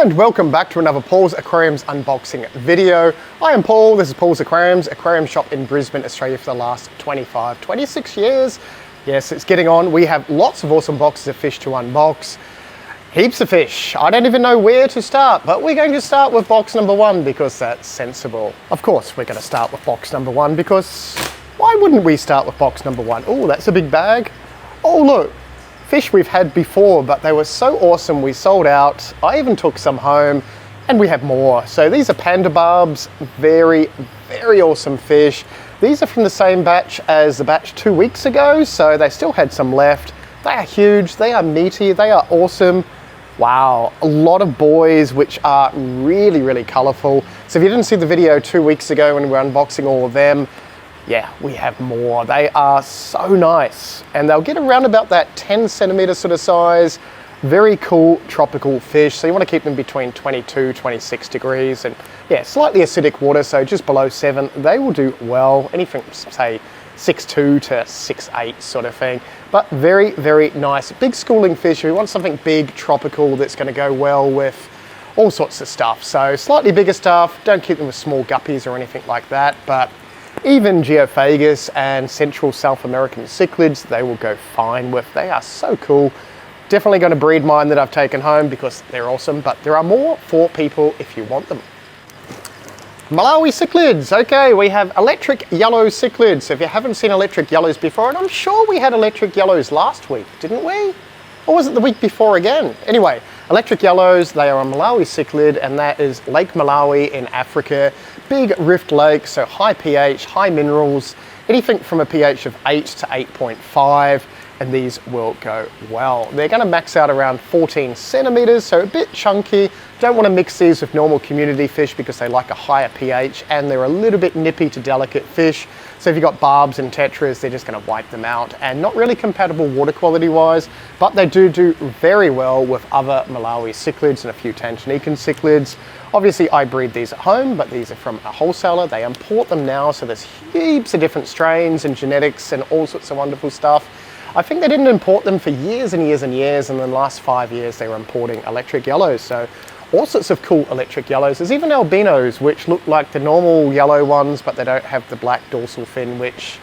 And welcome back to another Paul's Aquariums unboxing video. I am Paul, this is Paul's Aquariums, aquarium shop in Brisbane, Australia for the last 26 years. Yes, it's getting on. We have lots of awesome boxes of fish to unbox. Heaps of fish. I don't even know where to start, but we're going to start with box number one because that's sensible. Of course, we're going to start with box number one because why wouldn't we start with box number one? Oh, that's a big bag. Oh, look. Fish we've had before, but they were so awesome we sold out. I even took some home and we have more. So these are Panda Barbs, very awesome fish. These are from the same batch as the batch 2 weeks ago, so they still had some left. They are huge, they are meaty, they are awesome. Wow, a lot of boys which are really colorful. So if you didn't see the video 2 weeks ago when we were unboxing all of them, yeah, we have more. They are so nice and they'll get around about that 10 centimeter sort of size. Very cool tropical fish. So you want to keep them between 22, 26 degrees and yeah, slightly acidic water. So just below 7, they will do well. Anything say 6'2 to 6'8 sort of thing. But very nice. Big schooling fish. We want something big, tropical that's going to go well with all sorts of stuff. So slightly bigger stuff. Don't keep them with small guppies or anything like that. But even Geophagus and Central South American cichlids, they will go fine with. They are so cool. Definitely going to breed mine that I've taken home because they're awesome, but there are more for people if you want them. Malawi cichlids. Okay, we have electric yellow cichlids. So if you haven't seen electric yellows before, and I'm sure we had electric yellows last week, didn't we? Or was it the week before again? Anyway, electric yellows, they are a Malawi cichlid, and that is Lake Malawi in Africa. Big rift lake, so high pH, high minerals, anything from a pH of 8 to 8.5, and these will go well. They're going to max out around 14 centimeters, so a bit chunky. Don't want to mix these with normal community fish because they like a higher pH, and they're a little bit nippy to delicate fish. So if you've got barbs and tetras, they're just going to wipe them out, and not really compatible water quality wise, but they do very well with other Malawi cichlids and a few Tandanis cichlids. Obviously I breed these at home, but these are from a wholesaler. They import them now, so there's heaps of different strains and genetics and all sorts of wonderful stuff. I think they didn't import them for years and years, and in the last 5 years they were importing electric yellows. So all sorts of cool electric yellows. There's even albinos, which look like the normal yellow ones, but they don't have the black dorsal fin, which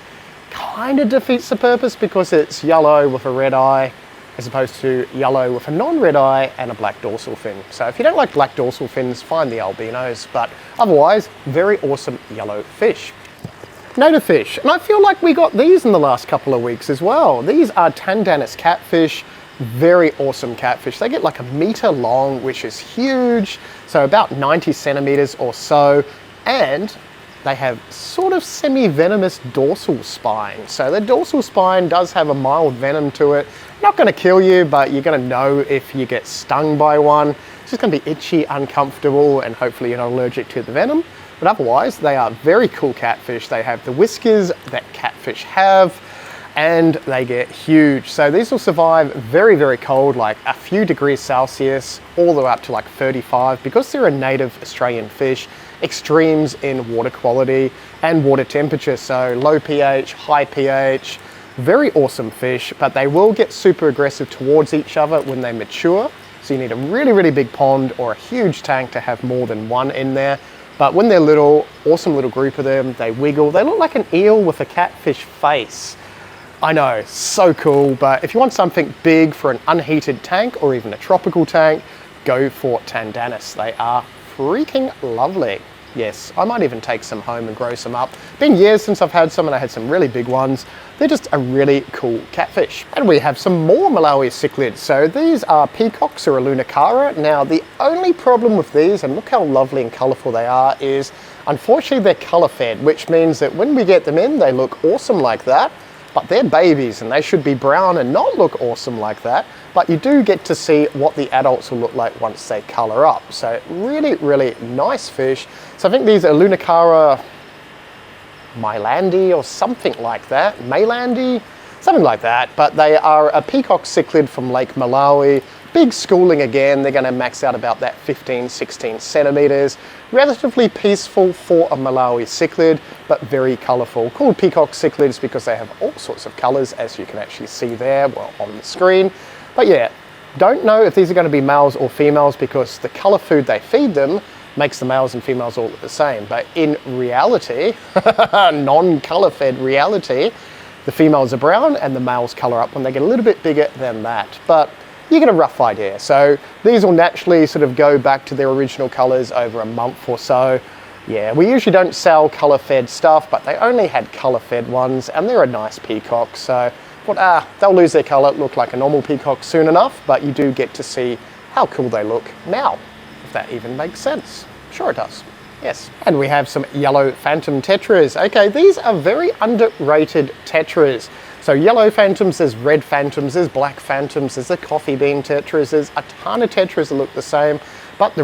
kind of defeats the purpose because it's yellow with a red eye, as opposed to yellow with a non-red eye and a black dorsal fin. So if you don't like black dorsal fins, find the albinos, but otherwise, very awesome yellow fish. Native fish, and I feel like we got these in the last couple of weeks as well. These are Tandanis Catfish, very awesome catfish. They get like 1 meter long, which is huge, so about 90 centimeters or so, and they have sort of semi-venomous dorsal spine. So the dorsal spine does have a mild venom to it. Not going to kill you, but you're going to know if you get stung by one. It's just going to be itchy, uncomfortable, and hopefully you're not allergic to the venom. But otherwise, they are very cool catfish. They have the whiskers that catfish have, and they get huge. So these will survive very cold, like a few degrees Celsius, all the way up to like 35, because they're a native Australian fish. Extremes in water quality and water temperature, so low pH, high pH, very awesome fish, but they will get super aggressive towards each other when they mature. So you need a really big pond or a huge tank to have more than one in there. But when they're little, awesome little group of them, they wiggle. They look like an eel with a catfish face. I know, so cool, but if you want something big for an unheated tank or even a tropical tank, go for Tandanis. They are freaking lovely. Yes, I might even take some home and grow some up. Been years since I've had some, and I had some really big ones. They're just a really cool catfish. And we have some more Malawi cichlids. So these are peacocks or a Lunacara. Now the only problem with these, and look how lovely and colourful they are, is unfortunately they're colour fed, which means that when we get them in, they look awesome like that, but they're babies and they should be brown and not look awesome like that. But you do get to see what the adults will look like once they colour up. So really nice fish. So I think these are Lunacara Mylandi or something like that. Maylandi, something like that. But they are a peacock cichlid from Lake Malawi. Big schooling again. They're going to max out about that 15, 16 centimeters. Relatively peaceful for a Malawi cichlid, but very colourful. Called peacock cichlids because they have all sorts of colours, as you can actually see there, well, on the screen. But yeah, Don't know if these are going to be males or females because the color food they feed them makes the males and females all look the same. But in reality, non-color fed reality, the females are brown and the males color up when they get a little bit bigger than that. But you get a rough idea. So these will naturally sort of go back to their original colors over a month or so. Yeah, we usually don't sell color fed stuff, but they only had color fed ones and they're a nice peacock. So they'll lose their color, look like a normal peacock soon enough, but you do get to see how cool they look now, if that even makes sense. Sure it does. Yes. And we have some yellow Phantom Tetras. Okay, these are very underrated Tetras. So yellow Phantoms, there's red Phantoms, there's black Phantoms, there's the coffee bean Tetras, there's a ton of Tetras that look the same. But the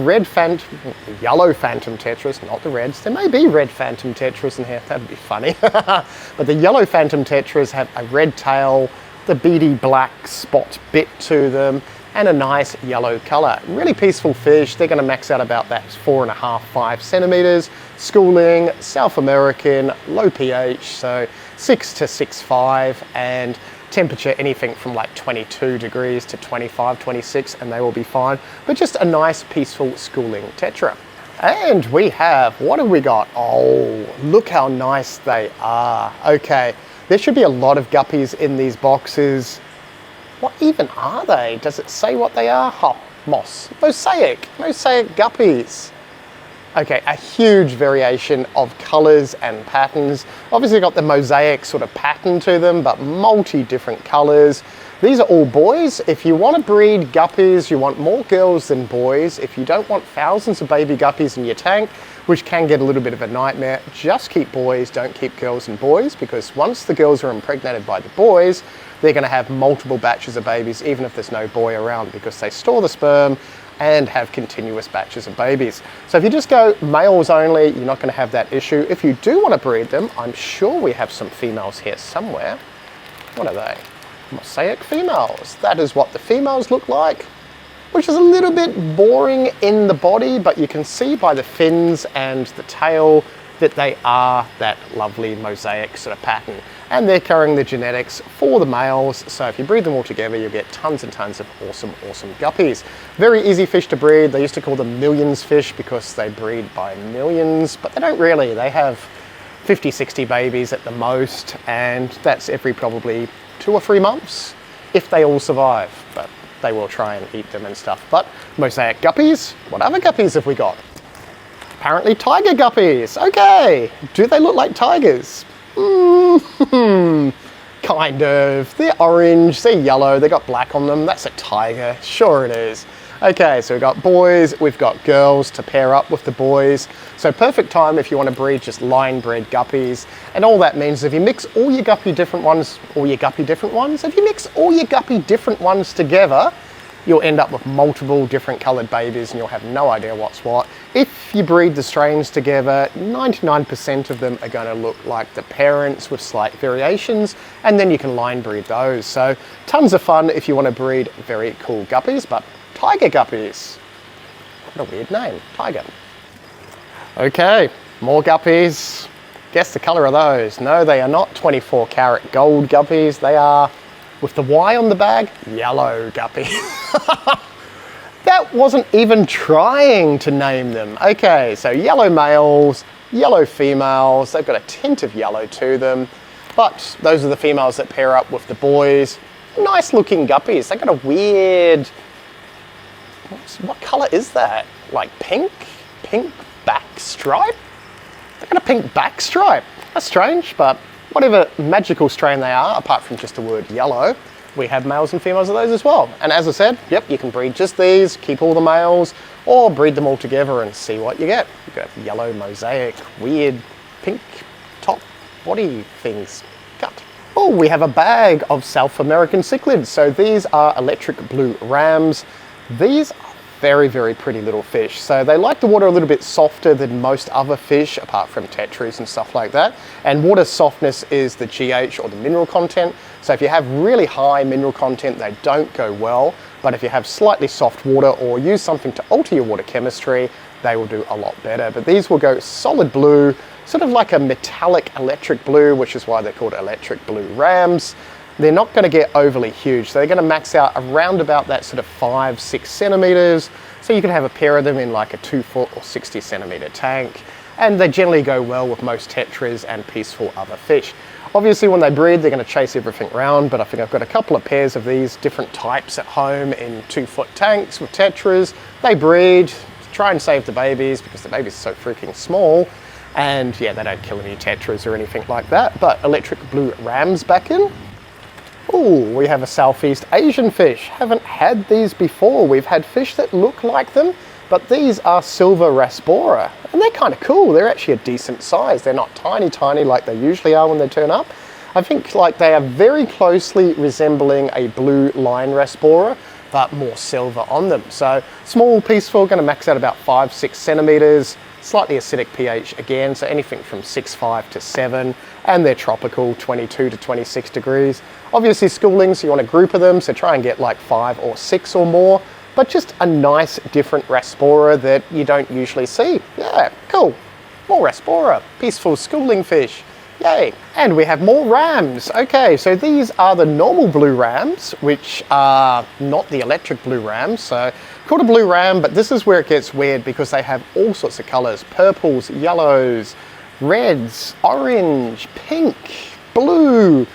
yellow Phantom Tetras, not the reds. There may be red Phantom Tetras in here, that'd be funny. But the yellow Phantom Tetras have a red tail, the beady black spot bit to them, and a nice yellow color. Really peaceful fish. They're gonna max out about that 4.5, 5 centimeters. Schooling, South American, low pH, so 6 to 6.5, and temperature anything from like 22 degrees to 25, 26, and they will be fine. But just a nice peaceful schooling Tetra. And we have, what have we got? Oh, look how nice they are. Okay, there should be a lot of guppies in these boxes. What even are they? Does it say what they are? Oh, moss, mosaic guppies. Okay, a huge variation of colors and patterns. Obviously got the mosaic sort of pattern to them, but multi-different colors. These are all boys. If you want to breed guppies, you want more girls than boys. If you don't want thousands of baby guppies in your tank, which can get a little bit of a nightmare, just keep boys, don't keep girls and boys, because once the girls are impregnated by the boys, they're going to have multiple batches of babies, even if there's no boy around, because they store the sperm and have continuous batches of babies. So if you just go males only, you're not going to have that issue. If you do want to breed them, I'm sure we have some females here somewhere. What are they? Mosaic females. That is what the females look like, which is a little bit boring in the body, but you can see by the fins and the tail that they are that lovely mosaic sort of pattern. And they're carrying the genetics for the males, so if you breed them all together, you'll get tons and tons of awesome guppies. Very easy fish to breed. They used to call them millions fish because they breed by millions, but they don't really. They have 50, 60 babies at the most, and that's every probably 2 or 3 months, if they all survive, but they will try and eat them and stuff. But mosaic guppies, what other guppies have we got? Apparently tiger guppies. Okay, do they look like tigers? Kind of. They're orange, they're yellow, they got black on them. That's a tiger. Sure it is. Okay, so we've got boys, we've got girls to pair up with the boys. So perfect time if you want to breed just line bred guppies. And all that means if you mix all your guppy different ones, if you mix all your guppy different ones together, you'll end up with multiple different coloured babies and you'll have no idea what's what. If you breed the strains together, 99% of them are going to look like the parents with slight variations, and then you can line breed those. So tons of fun if you want to breed very cool guppies, but tiger guppies. What a weird name, tiger. Okay, more guppies. Guess the colour of those. No, they are not 24 karat gold guppies. They are, with the Y on the bag, yellow guppy. That wasn't even trying to name them. Okay, so yellow males, yellow females. They've got a tint of yellow to them, but those are the females that pair up with the boys. Nice looking guppies. They've got a weird, what colour is that? Like pink? Pink back stripe? They've got a pink back stripe. That's strange, but whatever magical strain they are, apart from just the word yellow, we have males and females of those as well. And as I said, yep, you can breed just these, keep all the males, or breed them all together and see what you get. You got yellow, mosaic, weird, pink top body things cut. Oh, we have a bag of South American cichlids. So these are electric blue rams. These are very, very pretty little fish. So they like the water a little bit softer than most other fish, apart from tetras and stuff like that. And water softness is the GH or the mineral content. So if you have really high mineral content, they don't go well. But if you have slightly soft water or use something to alter your water chemistry, they will do a lot better. But these will go solid blue, sort of like a metallic electric blue, which is why they're called electric blue rams. they're not going to get overly huge. So they're going to max out around about that sort of 5-6 centimeters. So you can have a pair of them in like a 2 foot or 60 centimeter tank. And they generally go well with most tetras and peaceful other fish. Obviously when they breed, they're going to chase everything around, but I think I've got a couple of pairs of these different types at home in 2 foot tanks with tetras. They breed, try and save the babies because the babies are so freaking small. And yeah, they don't kill any tetras or anything like that. But electric blue rams back in. Oh, we have a Southeast Asian fish. Haven't had these before. We've had fish that look like them, but these are silver raspora. And they're kind of cool. They're actually a decent size. They're not tiny, tiny like they usually are when they turn up. I think like they are very closely resembling a blue line raspora, but more silver on them. So small, peaceful, going to max out about 5-6 centimeters. Slightly acidic pH again, so anything from 6.5 to 7, and they're tropical, 22 to 26 degrees. Obviously schooling, so you want a group of them, so try and get like 5 or 6 or more, but just a nice different raspora that you don't usually see. Yeah, cool. More raspora, peaceful schooling fish. Yay. And we have more rams. Okay, so these are the normal blue rams, which are not the electric blue rams. So called a blue ram, but this is where it gets weird because they have all sorts of colors: purples, yellows, reds, orange, pink, blue.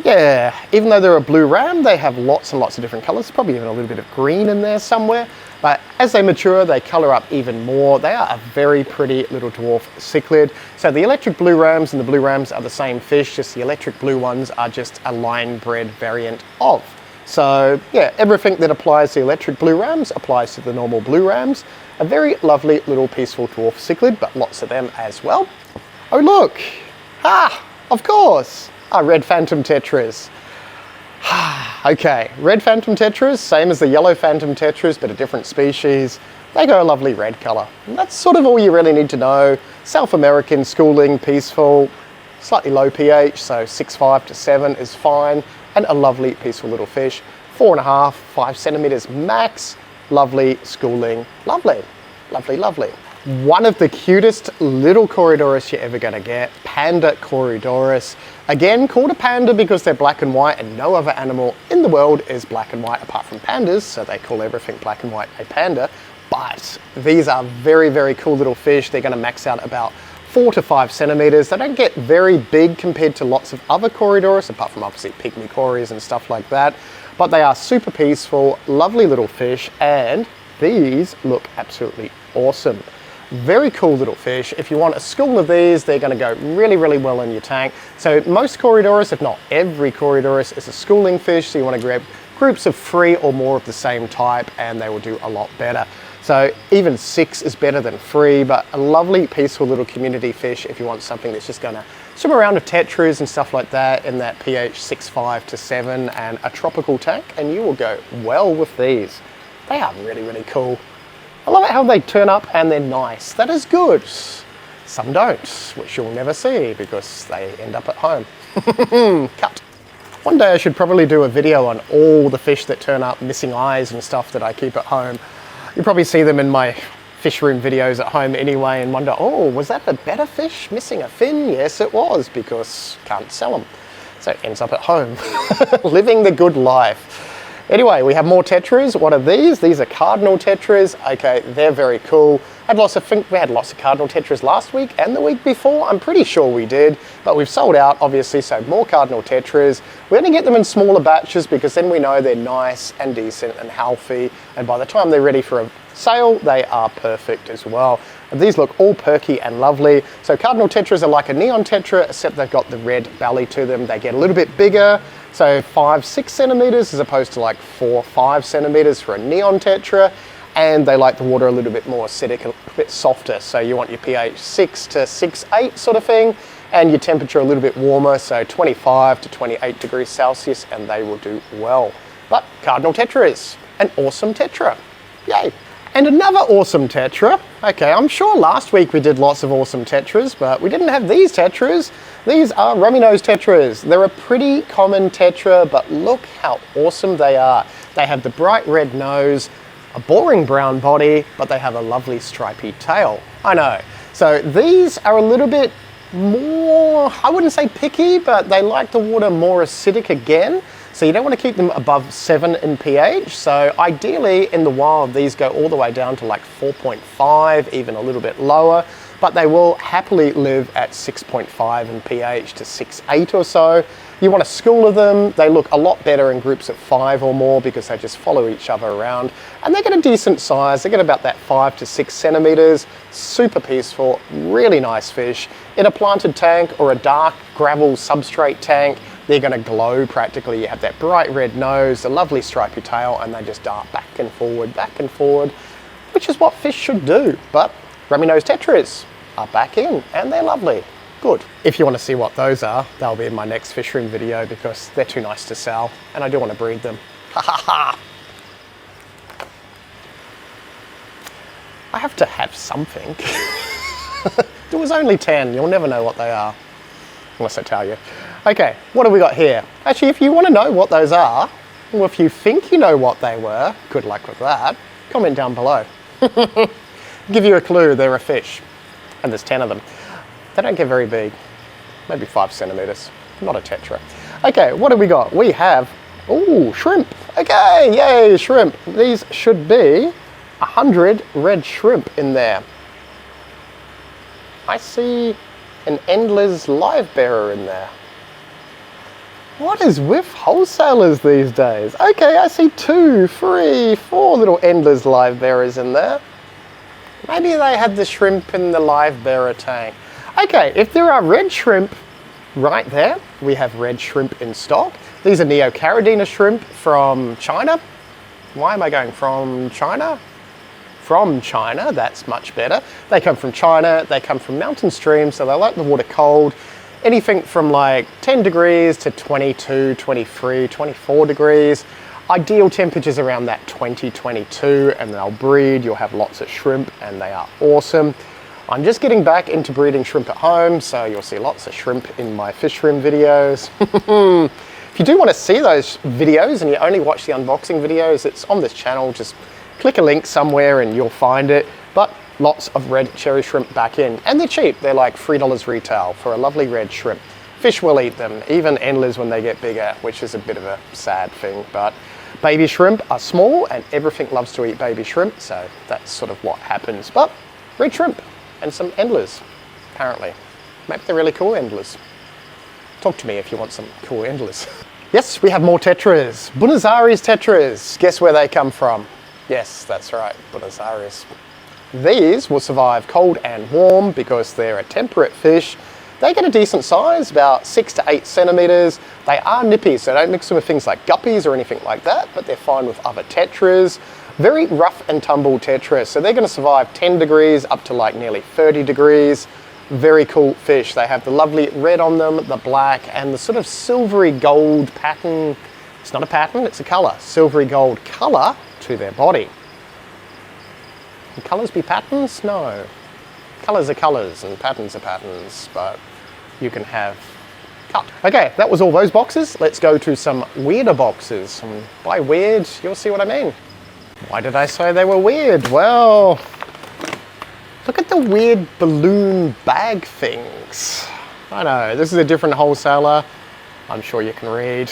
Yeah, even though they're a blue ram, they have lots and lots of different colors, probably even a little bit of green in there somewhere. But as they mature, they color up even more. They are a very pretty little dwarf cichlid. So the electric blue rams and the blue rams are the same fish, just the electric blue ones are just a line bred variant of. So yeah, everything that applies to the electric blue rams applies to the normal blue rams. A very lovely little peaceful dwarf cichlid, but lots of them as well. Oh look, of course, our red Phantom Tetras. Okay, red Phantom Tetras, same as the yellow Phantom Tetras, but a different species. They go a lovely red color. And that's sort of all you really need to know. South American, schooling, peaceful, slightly low pH, so 6.5 to 7 is fine, and a lovely peaceful little fish. 4.5, 5 centimeters max. Lovely schooling, lovely, lovely, lovely. One of the cutest little corydoras you're ever gonna get, Panda Corydoris. Again, called a panda because they're black and white, and no other animal in the world is black and white apart from pandas, so they call everything black and white a panda. But these are very, very cool little fish. They're gonna max out about 4 to 5 centimeters. They don't get very big compared to lots of other corydoras, apart from obviously pygmy corys and stuff like that. But they are super peaceful, lovely little fish, and these look absolutely awesome. Very cool little fish. If you want a school of these, they're going to go really, really well in your tank. So most corydoras, if not every corydoris, is a schooling fish. So you want to grab groups of 3 or more of the same type, and they will do a lot better. So even 6 is better than 3, but a lovely, peaceful little community fish if you want something that's just going to swim around with tetras and stuff like that in that pH 6.5 to 7 and a tropical tank, and you will go well with these. They are really, really cool. I love it how they turn up and they're nice. That is good. Some don't, which you'll never see because they end up at home. Cut. One day I should probably do a video on all the fish that turn up missing eyes and stuff that I keep at home. You probably see them in my fish room videos at home anyway and wonder, oh, was that the better fish missing a fin? Yes, it was, because can't sell them. So it ends up at home, living the good life. Anyway, we have more tetras. What are these? These are Cardinal Tetras. Okay, they're very cool. We had lots of Cardinal Tetras last week and the week before. I'm pretty sure we did, but we've sold out, obviously, so more Cardinal Tetras. We're gonna get them in smaller batches because then we know they're nice and decent and healthy, and by the time they're ready for a sale, they are perfect as well. And these look all perky and lovely. So Cardinal Tetras are like a Neon Tetra, except they've got the red belly to them. They get a little bit bigger, so 5-6 centimeters as opposed to like 4-5 centimeters for a Neon Tetra. And they like the water a little bit more acidic, a bit softer. So you want your pH 6 to 6.8 sort of thing, and your temperature a little bit warmer, so 25 to 28 degrees Celsius, and they will do well. But Cardinal Tetra is an awesome Tetra. Yay. And another awesome Tetra. Okay, I'm sure last week we did lots of awesome Tetras, but we didn't have these Tetras. These are Ruminos Tetras. They're a pretty common Tetra, but look how awesome they are. They have the bright red nose, a boring brown body, but they have a lovely stripy tail. I know. So these are a little bit more, I wouldn't say picky, but they like the water more acidic again. So you don't want to keep them above 7 in pH. So ideally in the wild, these go all the way down to like 4.5, even a little bit lower, but they will happily live at 6.5 in pH to 6.8 or so. You want a school of them. They look a lot better in groups of 5 or more because they just follow each other around, and they get a decent size. They get about that 5 to 6 centimeters. Super peaceful, really nice fish. In a planted tank or a dark gravel substrate tank, they're going to glow practically. You have that bright red nose, a lovely stripy tail, and they just dart back and forward, which is what fish should do. But Ruminos Tetras are back in, and they're lovely. Good. If you want to see what those are, they'll be in my next fish room video because they're too nice to sell, and I do want to breed them. Ha ha ha! I have to have something. There was only 10. You'll never know what they are, unless I tell you. Okay, what have we got here? Actually, if you want to know what those are, or if you think you know what they were, good luck with that, comment down below. Give you a clue, they're a fish. And there's 10 of them. They don't get very big, maybe 5 centimeters, not a tetra. Okay, what have we got? We have, ooh, shrimp. Okay, yay, shrimp. These should be 100 red shrimp in there. I see an endless live bearer in there. What is with wholesalers these days? Okay, I see 2, 3, 4 little endless live bearers in there. Maybe they had the shrimp in the live bearer tank. Okay, if there are red shrimp right there, we have red shrimp in stock. These are Neocaradina Shrimp from China. Why am I going from China? From China, that's much better. They come from China, they come from mountain streams, so they like the water cold. Anything from like 10 degrees to 22, 23, 24 degrees. Ideal temperatures around that 20, 22, and they'll breed. You'll have lots of shrimp, and they are awesome. I'm just getting back into breeding shrimp at home, so you'll see lots of shrimp in my fish room videos. If you do want to see those videos and you only watch the unboxing videos, it's on this channel. Just click a link somewhere and you'll find it. But lots of red cherry shrimp back in, and they're cheap. They're like $3 retail for a lovely red shrimp. Fish will eat them, even endless when they get bigger, which is a bit of a sad thing, but baby shrimp are small and everything loves to eat baby shrimp, so that's sort of what happens. But red shrimp and some endless, apparently. Maybe they're really cool endless. Talk to me if you want some cool endless. Yes, we have more tetras. Bonazaris tetras. Guess where they come from? Yes, that's right, Bonazaris. These will survive cold and warm because they're a temperate fish. They get a decent size, about 6 to 8 centimeters. They are nippy, so don't mix them with things like guppies or anything like that, but they're fine with other tetras. Very rough and tumble tetra, so they're going to survive 10 degrees up to like nearly 30 degrees. Very cool fish. They have the lovely red on them, the black, and the sort of silvery gold pattern. It's not a pattern, it's a color. Silvery gold color to their body. Can colors be patterns? No. Colors are colors and patterns are patterns, but you can have cut. Okay, that was all those boxes. Let's go to some weirder boxes. And by weird, you'll see what I mean. Why did I say they were weird? Well, look at the weird balloon bag things. I know, this is a different wholesaler. I'm sure you can read.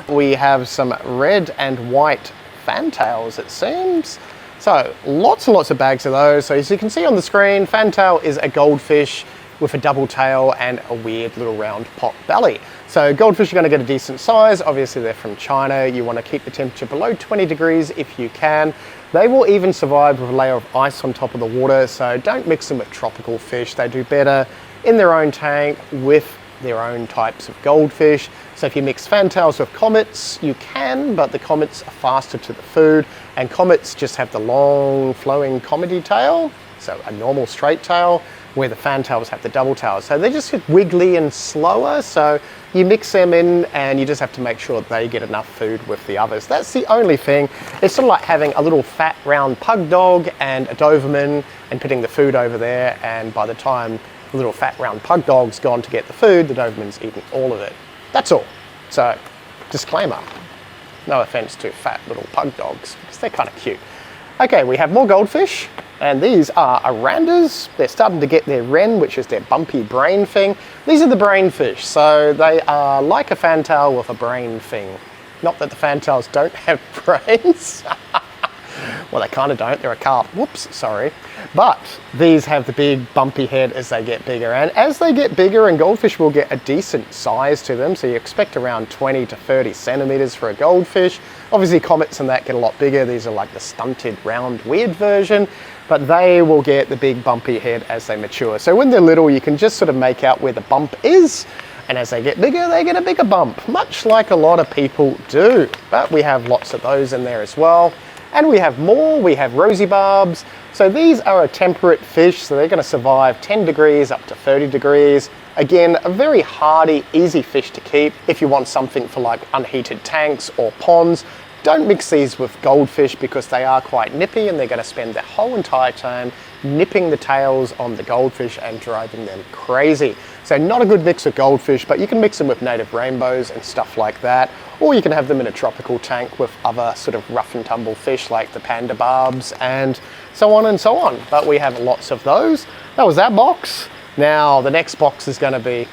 We have some red and white fantails, it seems. So lots and lots of bags of those. So as you can see on the screen, fantail is a goldfish with a double tail and a weird little round pot belly. So goldfish are going to get a decent size. Obviously they're from China. You want to keep the temperature below 20 degrees if you can. They will even survive with a layer of ice on top of the water, so don't mix them with tropical fish. They do better in their own tank with their own types of goldfish. So if you mix fantails with comets, you can, but the comets are faster to the food, and comets just have the long flowing comedy tail, so a normal straight tail, where the fantails have the double tail. So they just get wiggly and slower, so you mix them in and you just have to make sure that they get enough food with the others. That's the only thing. It's sort of like having a little fat round pug dog and a Doberman and putting the food over there, and by the time the little fat round pug dog's gone to get the food, the Doberman's eaten all of it. That's all. So, disclaimer, no offense to fat little pug dogs, because they're kind of cute. Okay, we have more goldfish. And these are arandas. They're starting to get their wren, which is their bumpy brain thing. These are the brain fish, so they are like a fantail with a brain thing. Not that the fantails don't have brains. Well, they kind of don't, they're a carp. Whoops, sorry. But these have the big bumpy head as they get bigger. And as they get bigger, and goldfish will get a decent size to them, so you expect around 20 to 30 centimeters for a goldfish. Obviously comets and that get a lot bigger. These are like the stunted, round, weird version, but they will get the big bumpy head as they mature. So when they're little, you can just sort of make out where the bump is, and as they get bigger, they get a bigger bump, much like a lot of people do. But we have lots of those in there as well. And we have more, we have Rosie Barbs. So these are a temperate fish, so they're going to survive 10 degrees up to 30 degrees. Again, a very hardy, easy fish to keep. If you want something for like unheated tanks or ponds, don't mix these with goldfish because they are quite nippy and they're going to spend their whole entire time nipping the tails on the goldfish and driving them crazy. So not a good mix with goldfish, but you can mix them with native rainbows and stuff like that. Or you can have them in a tropical tank with other sort of rough and tumble fish like the Panda Barbs and so on and so on. But we have lots of those. That was that box. Now the next box is going to be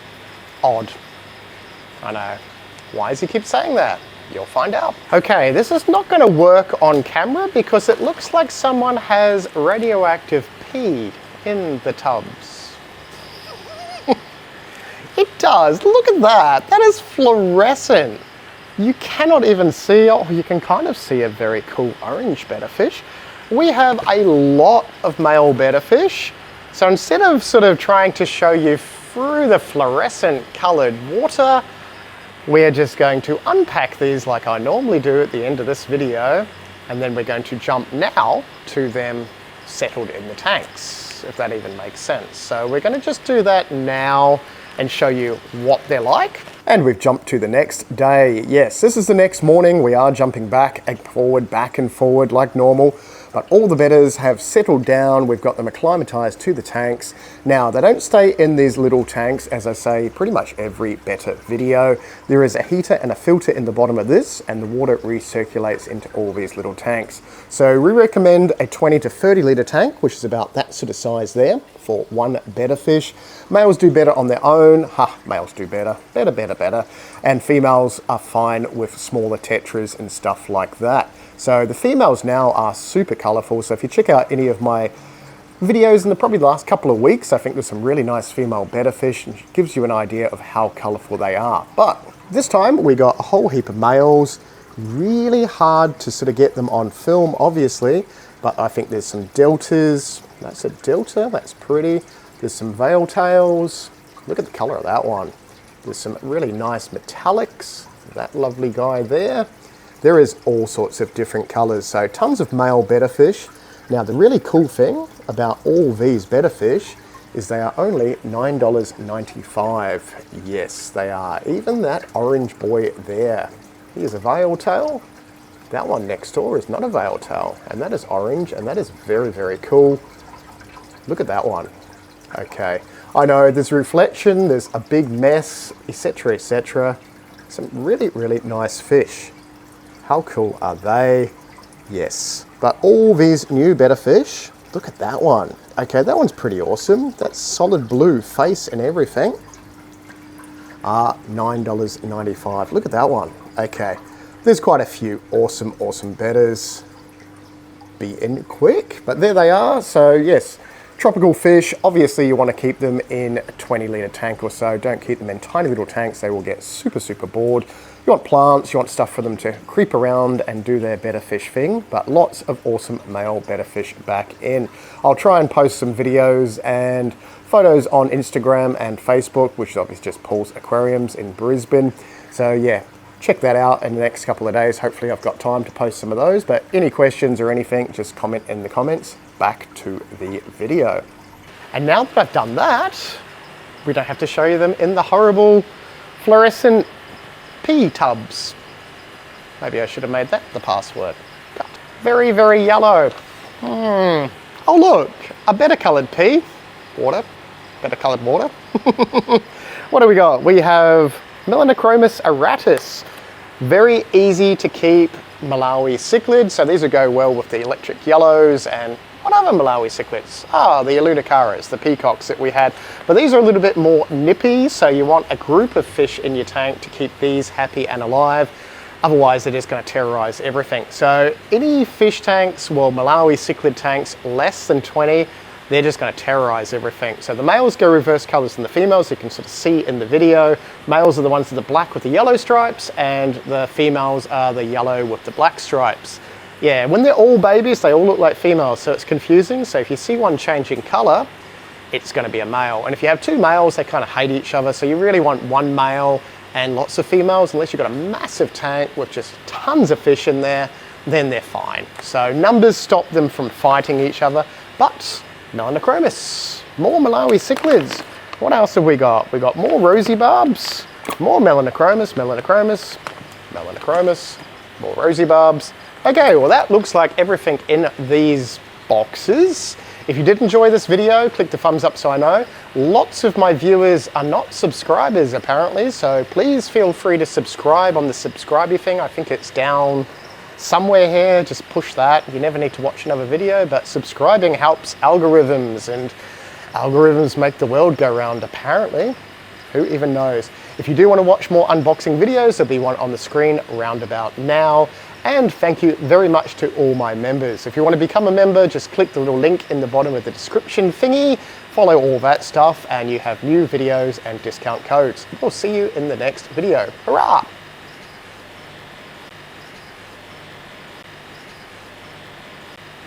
odd. I know. Why does he keep saying that? You'll find out. Okay, this is not going to work on camera because it looks like someone has radioactive pee in the tubs. It does. Look at that. That is fluorescent. You cannot even see, oh, you can kind of see a very cool orange betterfish. We have a lot of male betterfish. So instead of sort of trying to show you through the fluorescent colored water, we're just going to unpack these like I normally do at the end of this video, and then we're going to jump now to them settled in the tanks, if that even makes sense. So we're going to just do that now and show you what they're like. And we've jumped to the next day. Yes, this is the next morning. We are jumping back and forward like normal. But all the bedders have settled down. We've got them acclimatized to the tanks. Now, they don't stay in these little tanks, as I say pretty much every better video. There is a heater and a filter in the bottom of this, and the water recirculates into all these little tanks. So we recommend a 20 to 30 litre tank, which is about that sort of size there, for one bedder fish. Males do better on their own. Males do better. Better. And females are fine with smaller tetras and stuff like that. So the females now are super colourful. So if you check out any of my videos in the probably last couple of weeks, I think there's some really nice female betterfish, and it gives you an idea of how colourful they are. But this time we got a whole heap of males. Really hard to sort of get them on film, obviously, but I think there's some deltas. That's a delta, that's pretty. There's some veil tails. Look at the colour of that one. There's some really nice metallics. That lovely guy there. There is all sorts of different colours, so tons of male betterfish. Now the really cool thing about all these betterfish is they are only $9.95. Yes, they are. Even that orange boy there. Here's a veil tail. That one next door is not a veil tail, and that is orange, and that is very, very cool. Look at that one. Okay, I know there's reflection, there's a big mess, etc., etc. Some really, really nice fish. How cool are they? Yes, but all these new betterfish, look at that one. Okay, that one's pretty awesome. That solid blue face and everything are $9.95. Look at that one. Okay, there's quite a few awesome betters. Be in quick, but there they are. So yes, tropical fish, obviously you want to keep them in a 20 litre tank or so. Don't keep them in tiny little tanks. They will get super, super bored. You want plants, you want stuff for them to creep around and do their betterfish thing, but lots of awesome male betterfish back in. I'll try and post some videos and photos on Instagram and Facebook, which is obviously just Paul's Aquariums in Brisbane. So yeah, check that out in the next couple of days. Hopefully I've got time to post some of those, but any questions or anything, just comment in the comments. Back to the video. And now that I've done that, we don't have to show you them in the horrible fluorescent pea tubs. Maybe I should have made that the password. But very, very yellow. Oh look, a better coloured pea. Water, better coloured water. What do we got? We have Melanochromis auratus. Very easy to keep Malawi cichlid. So these would go well with the electric yellows and What other Malawi cichlids? The Alunicaras, the peacocks that we had. But these are a little bit more nippy, so you want a group of fish in your tank to keep these happy and alive. Otherwise, they're just going to terrorize everything. So any fish tanks, well, Malawi cichlid tanks, less than 20, they're just going to terrorize everything. So the males go reverse colors than the females. You can sort of see in the video. Males are the ones with the black with the yellow stripes, and the females are the yellow with the black stripes. Yeah, when they're all babies, they all look like females, so it's confusing. So if you see one changing color, it's going to be a male. And if you have two males, they kind of hate each other. So you really want one male and lots of females. Unless you've got a massive tank with just tons of fish in there, then they're fine. So numbers stop them from fighting each other. But Melanochromous, more Malawi cichlids. What else have we got? We got more Rosie Barbs, more Melanochromous, more Rosie Barbs. Okay, well that looks like everything in these boxes. If you did enjoy this video, click the thumbs up so I know. Lots of my viewers are not subscribers apparently, so please feel free to subscribe on the subscribey thing. I think it's down somewhere here, just push that. You never need to watch another video, but subscribing helps algorithms, and algorithms make the world go round apparently. Who even knows? If you do want to watch more unboxing videos, there'll be one on the screen round about now. And thank you very much to all my members. If you want to become a member, just click the little link in the bottom of the description thingy, follow all that stuff, and you have new videos and discount codes. We'll see you in the next video. Hurrah!